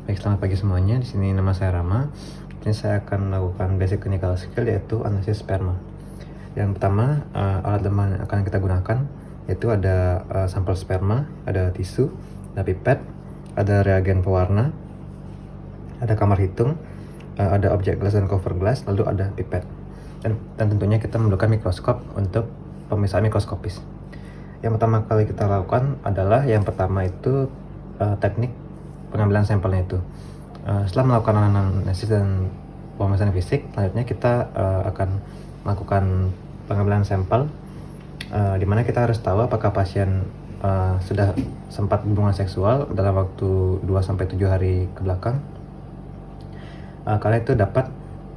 Baik, selamat pagi semuanya. Di sini nama saya Rama. Ini saya akan melakukan basic clinical skill yaitu analisis sperma. Yang pertama, alat yang akan kita gunakan yaitu ada sampel sperma, ada tisu, ada pipet, ada reagen pewarna, ada kamar hitung, ada objek glass dan cover glass, lalu ada pipet. Dan tentunya kita memerlukan mikroskop untuk pemeriksaan mikroskopis. Yang pertama kali kita lakukan adalah yang pertama itu teknik pengambilan sampelnya itu. Setelah melakukan analisis dan pemeriksaan fisik, selanjutnya kita akan melakukan pengambilan sampel, di mana kita harus tahu apakah pasien sudah sempat hubungan seksual dalam waktu 2-7 hari ke belakang, karena itu dapat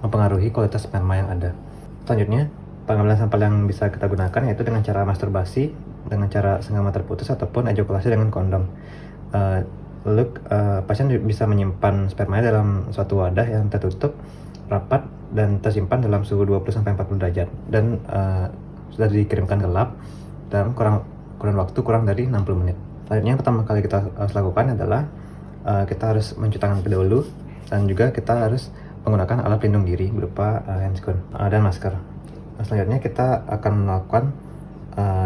mempengaruhi kualitas sperma yang ada. Selanjutnya, pengambilan sampel yang bisa kita gunakan yaitu dengan cara masturbasi, dengan cara senggama terputus, ataupun ejakulasi dengan kondom. Lalu pasien bisa menyimpan spermanya dalam suatu wadah yang tertutup, rapat, dan tersimpan dalam suhu 20-40 derajat dan sudah dikirimkan ke lab dalam kurun waktu kurang dari 60 menit. Selanjutnya yang pertama kali kita harus lakukan adalah kita harus mencuci tangan terlebih dahulu, dan juga kita harus menggunakan alat pelindung diri berupa handscoon dan masker. Selanjutnya kita akan melakukan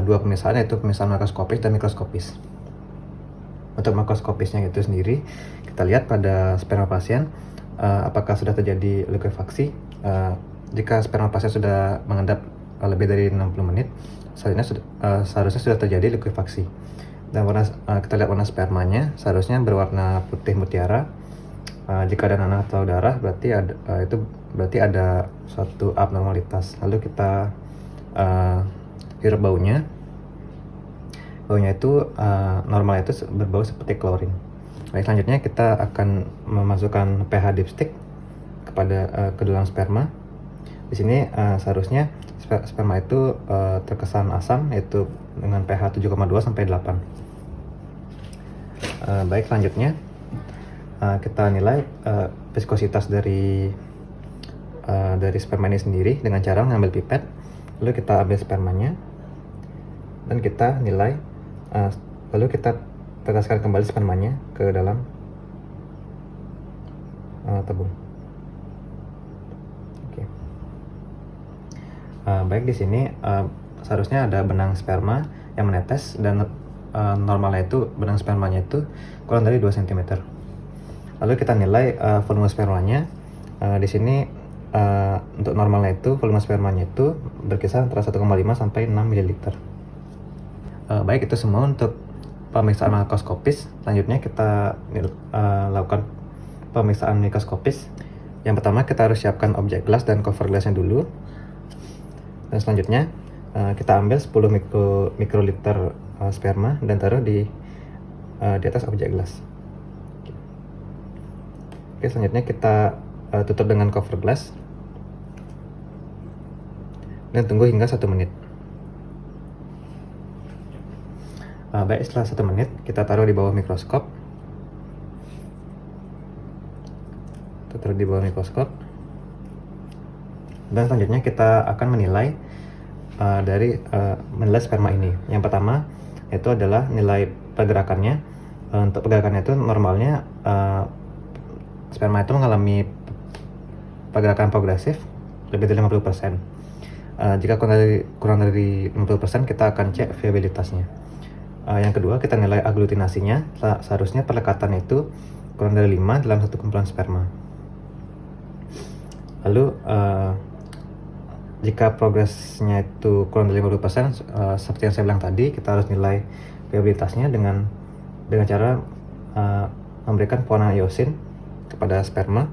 dua pemeriksaan, yaitu pemeriksaan makroskopis dan mikroskopis. Untuk makroskopisnya itu sendiri, kita lihat pada sperma pasien apakah sudah terjadi likuifaksi. Jika sperma pasien sudah mengendap lebih dari 60 menit, seharusnya sudah terjadi likuifaksi. Dan kita lihat warna spermanya seharusnya berwarna putih mutiara. Jika ada nanah atau darah, berarti ada suatu abnormalitas. Lalu kita hirup baunya. Baunya itu normal, itu berbau seperti klorin. Baik, selanjutnya kita akan memasukkan pH dipstick ke dalam sperma. Di sini seharusnya sperma itu terkesan asam, yaitu dengan pH 7,2 sampai 8. Baik, selanjutnya kita nilai viskositas dari sperma ini sendiri dengan cara mengambil pipet. Lalu kita ambil spermanya dan kita nilai. Lalu kita tegaskan kembali spermanya ke dalam tabung. Oke. Baik, di sini seharusnya ada benang sperma yang menetes, dan normalnya itu benang spermanya itu kurang dari 2 cm. Lalu kita nilai volume spermanya. Di sini untuk normalnya itu volume spermanya itu berkisar antara 1,5 sampai 6 ml. Baik, itu semua untuk pemeriksaan makroskopis. Selanjutnya kita lakukan pemeriksaan mikroskopis. Yang pertama, kita harus siapkan objek glass dan cover glassnya dulu. Dan selanjutnya kita ambil 10 mikroliter sperma dan taruh di atas objek glass. Oke, selanjutnya kita tutup dengan cover glass dan tunggu hingga 1 menit. Baik, setelah 1 menit kita taruh di bawah mikroskop. Dan selanjutnya kita akan menilai menilai sperma ini. Yang pertama itu adalah nilai pergerakannya. Untuk pergerakannya itu normalnya sperma itu mengalami pergerakan progresif lebih dari 50%. Jika kurang dari 50%, kita akan cek viabilitasnya. Yang kedua, kita nilai aglutinasinya. Seharusnya perlekatan itu kurang dari 5 dalam satu kumpulan sperma. Lalu jika progresnya itu kurang dari 50%, seperti yang saya bilang tadi, kita harus nilai viabilitasnya dengan cara memberikan pewarna iosin kepada sperma,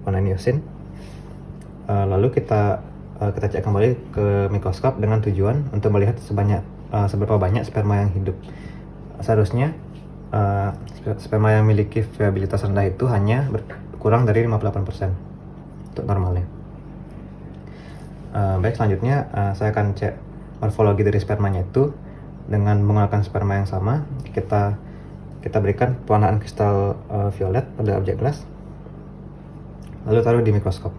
warna iosin. Lalu kita cek kembali ke mikroskop dengan tujuan untuk melihat seberapa banyak sperma yang hidup. Seharusnya sperma yang memiliki viabilitas rendah itu hanya kurang dari 58% untuk normalnya. Baik, selanjutnya saya akan cek morfologi dari spermanya itu dengan menggunakan sperma yang sama. Kita berikan pewarnaan kristal violet pada objek glass, lalu taruh di mikroskop.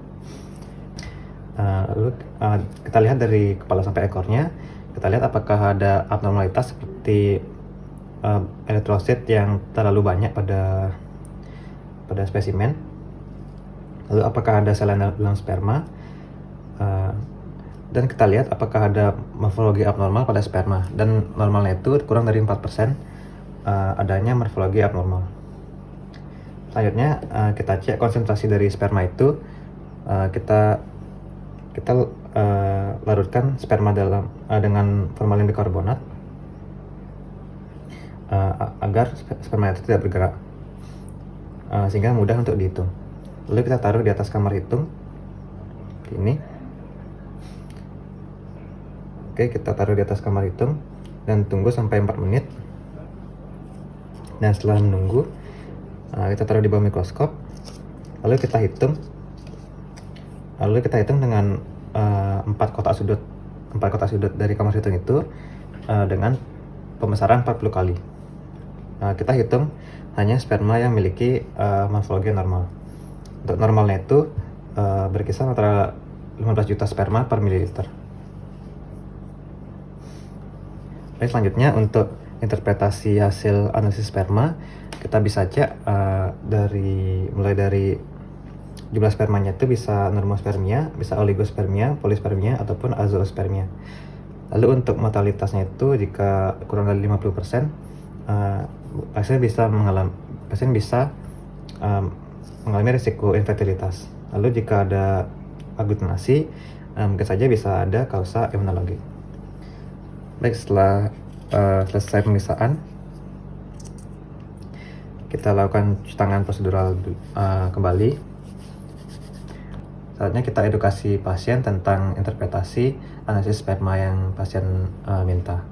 Lalu kita lihat dari kepala sampai ekornya. Kita lihat apakah ada abnormalitas seperti elektrosit yang terlalu banyak pada spesimen. Lalu apakah ada sel dalam sperma, dan kita lihat apakah ada morfologi abnormal pada sperma, dan normalnya itu kurang dari 4% adanya morfologi abnormal. Selanjutnya kita cek konsentrasi dari sperma itu. Kita larutkan sperma dengan formalin bikarbonat agar sperma itu tidak bergerak, sehingga mudah untuk dihitung. Lalu kita taruh di atas kamar hitung ini. Oke, kita taruh di atas kamar hitung dan tunggu sampai 4 menit. Dan setelah menunggu, kita taruh di bawah mikroskop. Lalu kita hitung dengan 4 kotak sudut dari kamar hitung itu dengan pembesaran 40 kali. Kita hitung hanya sperma yang memiliki morfologi normal. Untuk normalnya itu berkisar antara 15 juta sperma per mililiter. Baik, selanjutnya untuk interpretasi hasil analisis sperma, kita bisa cek mulai dari jumlah spermanya itu bisa normospermia, bisa oligospermia, polispermia, ataupun azoospermia. Lalu untuk mortalitasnya itu jika kurang dari 50%, pasien bisa mengalami risiko infertilitas. Lalu jika ada aglutinasi, mungkin saja bisa ada kausa imunologi. Baik, setelah selesai pemeriksaan, kita lakukan cuci tangan prosedural kembali. Saatnya kita edukasi pasien tentang interpretasi analisis sperma yang pasien minta.